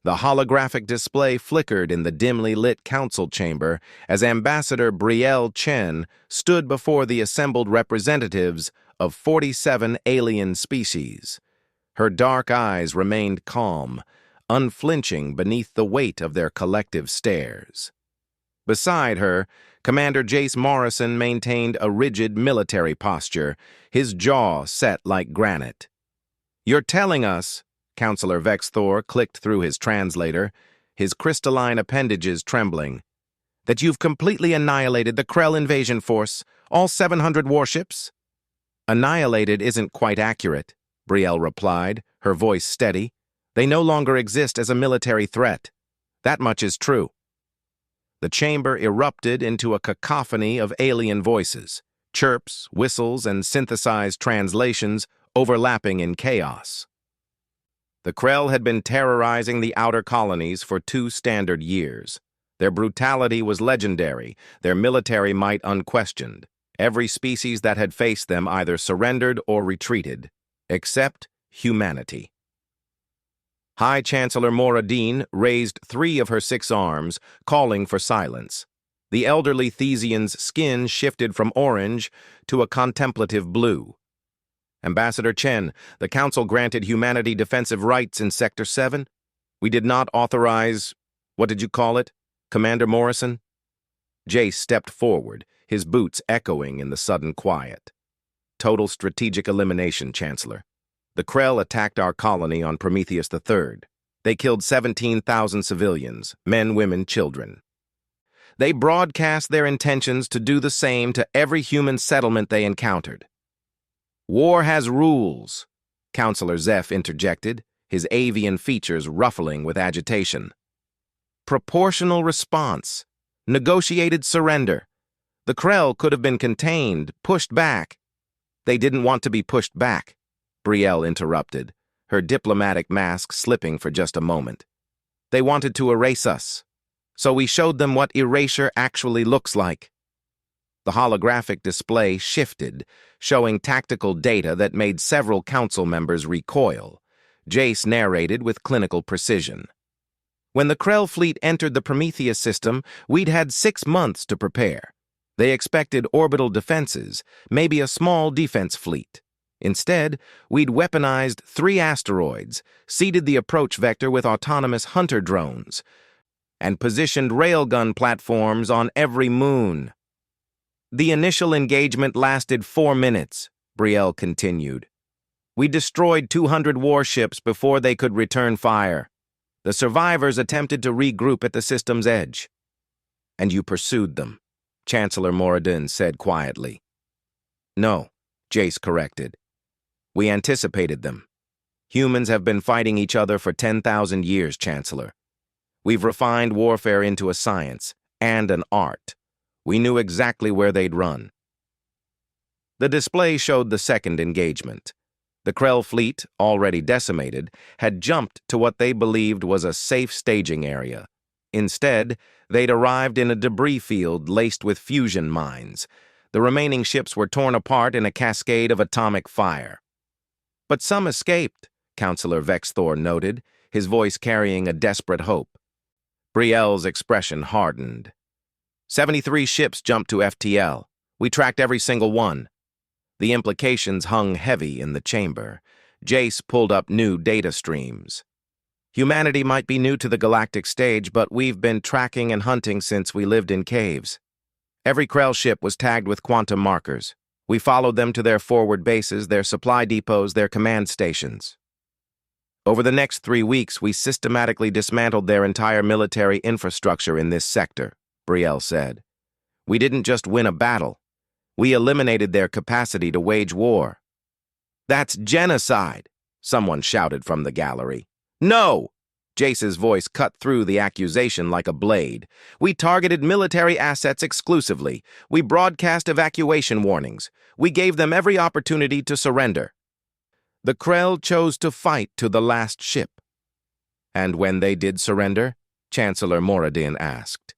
The holographic display flickered in the dimly lit council chamber as Ambassador Brielle Chen stood before the assembled representatives of 47 alien species. Her dark eyes remained calm, unflinching beneath the weight of their collective stares. Beside her, Commander Jace Morrison maintained a rigid military posture, his jaw set like granite. "You're telling us," Counselor Vexthor clicked through his translator, his crystalline appendages trembling, "that you've completely annihilated the Krell invasion force, all 700 warships?" "Annihilated isn't quite accurate," Brielle replied, her voice steady. "They no longer exist as a military threat. That much is true." The chamber erupted into a cacophony of alien voices, chirps, whistles, and synthesized translations overlapping in chaos. The Krell had been terrorizing the outer colonies for 2 standard years. Their brutality was legendary, their military might unquestioned. Every species that had faced them either surrendered or retreated, except humanity. High Chancellor Moradin raised 3 of her 6 arms, calling for silence. The elderly Thesian's skin shifted from orange to a contemplative blue. "Ambassador Chen, the Council granted humanity defensive rights in Sector 7. We did not authorize, what did you call it, Commander Morrison?" Jace stepped forward, his boots echoing in the sudden quiet. "Total strategic elimination, Chancellor. The Krell attacked our colony on Prometheus III. They killed 17,000 civilians, men, women, children. They broadcast their intentions to do the same to every human settlement they encountered. War has rules," Counselor Zeph interjected, his avian features ruffling with agitation. "Proportional response. Negotiated surrender. The Krell could have been contained, pushed back." "They didn't want to be pushed back," Brielle interrupted, her diplomatic mask slipping for just a moment. "They wanted to erase us. So we showed them what erasure actually looks like." The holographic display shifted, showing tactical data that made several council members recoil. Jace narrated with clinical precision. "When the Krell fleet entered the Prometheus system, we'd had 6 months to prepare. They expected orbital defenses, maybe a small defense fleet. Instead, we'd weaponized 3 asteroids, seeded the approach vector with autonomous hunter drones, and positioned railgun platforms on every moon. The initial engagement lasted 4 minutes, Brielle continued. We destroyed 200 warships before they could return fire. The survivors attempted to regroup at the system's edge. And you pursued them, Chancellor Moradin said quietly. No, Jace corrected. We anticipated them. Humans have been fighting each other for 10,000 years, Chancellor. We've refined warfare into a science and an art. We knew exactly where they'd run. The display showed the second engagement. The Krell fleet, already decimated, had jumped to what they believed was a safe staging area. Instead, they'd arrived in a debris field laced with fusion mines. The remaining ships were torn apart in a cascade of atomic fire. But some escaped, Counselor Vexthor noted, his voice carrying a desperate hope. Brielle's expression hardened. 73 ships jumped to FTL. We tracked every single one. The implications hung heavy in the chamber. Jace pulled up new data streams. Humanity might be new to the galactic stage, but we've been tracking and hunting since we lived in caves. Every Krell ship was tagged with quantum markers. We followed them to their forward bases, their supply depots, their command stations. Over the next 3 weeks, we systematically dismantled their entire military infrastructure in this sector, Brielle said. We didn't just win a battle. We eliminated their capacity to wage war. That's genocide, someone shouted from the gallery. No! Jace's voice cut through the accusation like a blade. We targeted military assets exclusively. We broadcast evacuation warnings. We gave them every opportunity to surrender. The Krell chose to fight to the last ship. And when they did surrender, Chancellor Moradin asked.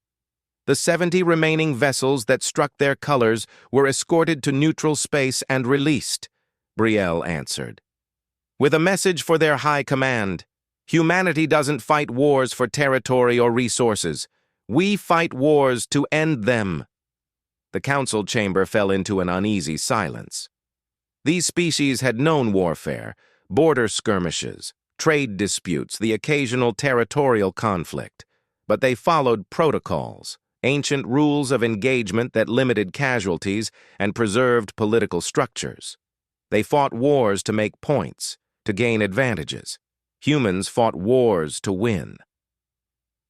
The 70 remaining vessels that struck their colors were escorted to neutral space and released, Brielle answered. With a message for their high command. Humanity doesn't fight wars for territory or resources. We fight wars to end them. The council chamber fell into an uneasy silence. These species had known warfare, border skirmishes, trade disputes, the occasional territorial conflict, but they followed protocols, ancient rules of engagement that limited casualties and preserved political structures. They fought wars to make points, to gain advantages. Humans fought wars to win.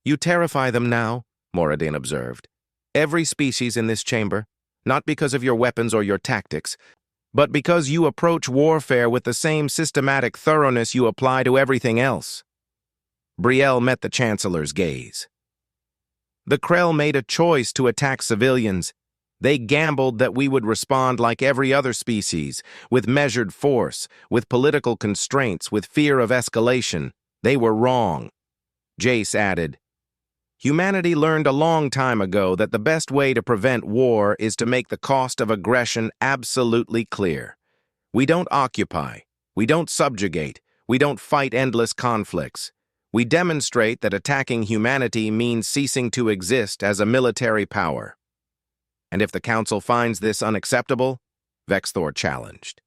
You terrify them now, Moradin observed. Every species in this chamber, not because of your weapons or your tactics, but because you approach warfare with the same systematic thoroughness you apply to everything else. Brielle met the Chancellor's gaze. The Krell made a choice to attack civilians. They gambled that we would respond like every other species, with measured force, with political constraints, with fear of escalation. They were wrong. Jace added, Humanity learned a long time ago that the best way to prevent war is to make the cost of aggression absolutely clear. We don't occupy, we don't subjugate, we don't fight endless conflicts. We demonstrate that attacking humanity means ceasing to exist as a military power. And if the Council finds this unacceptable, Vexthor challenged.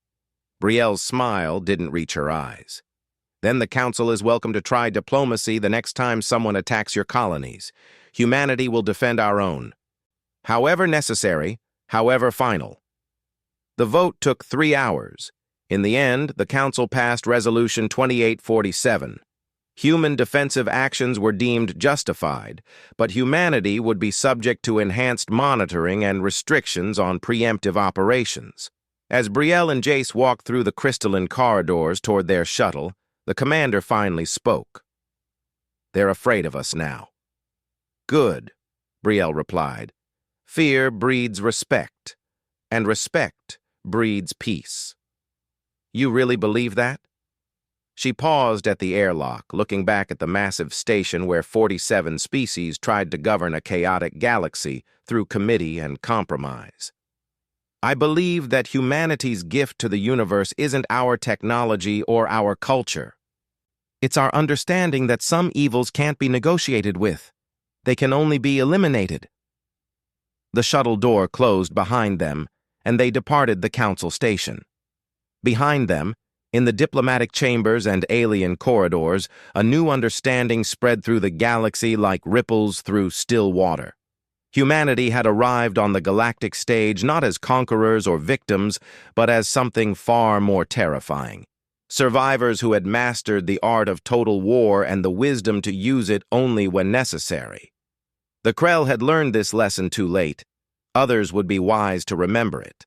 Brielle's smile didn't reach her eyes. Then the Council is welcome to try diplomacy the next time someone attacks your colonies. Humanity will defend our own. However necessary, however final. The vote took 3 hours. In the end, the Council passed Resolution 2847. Human defensive actions were deemed justified, but humanity would be subject to enhanced monitoring and restrictions on preemptive operations. As Brielle and Jace walked through the crystalline corridors toward their shuttle, the commander finally spoke. They're afraid of us now. Good, Brielle replied. Fear breeds respect, and respect breeds peace. You really believe that? She paused at the airlock, looking back at the massive station where 47 species tried to govern a chaotic galaxy through committee and compromise. I believe that humanity's gift to the universe isn't our technology or our culture. It's our understanding that some evils can't be negotiated with. They can only be eliminated. The shuttle door closed behind them, and they departed the council station. Behind them, in the diplomatic chambers and alien corridors, a new understanding spread through the galaxy like ripples through still water. Humanity had arrived on the galactic stage not as conquerors or victims, but as something far more terrifying. Survivors who had mastered the art of total war and the wisdom to use it only when necessary. The Krell had learned this lesson too late. Others would be wise to remember it.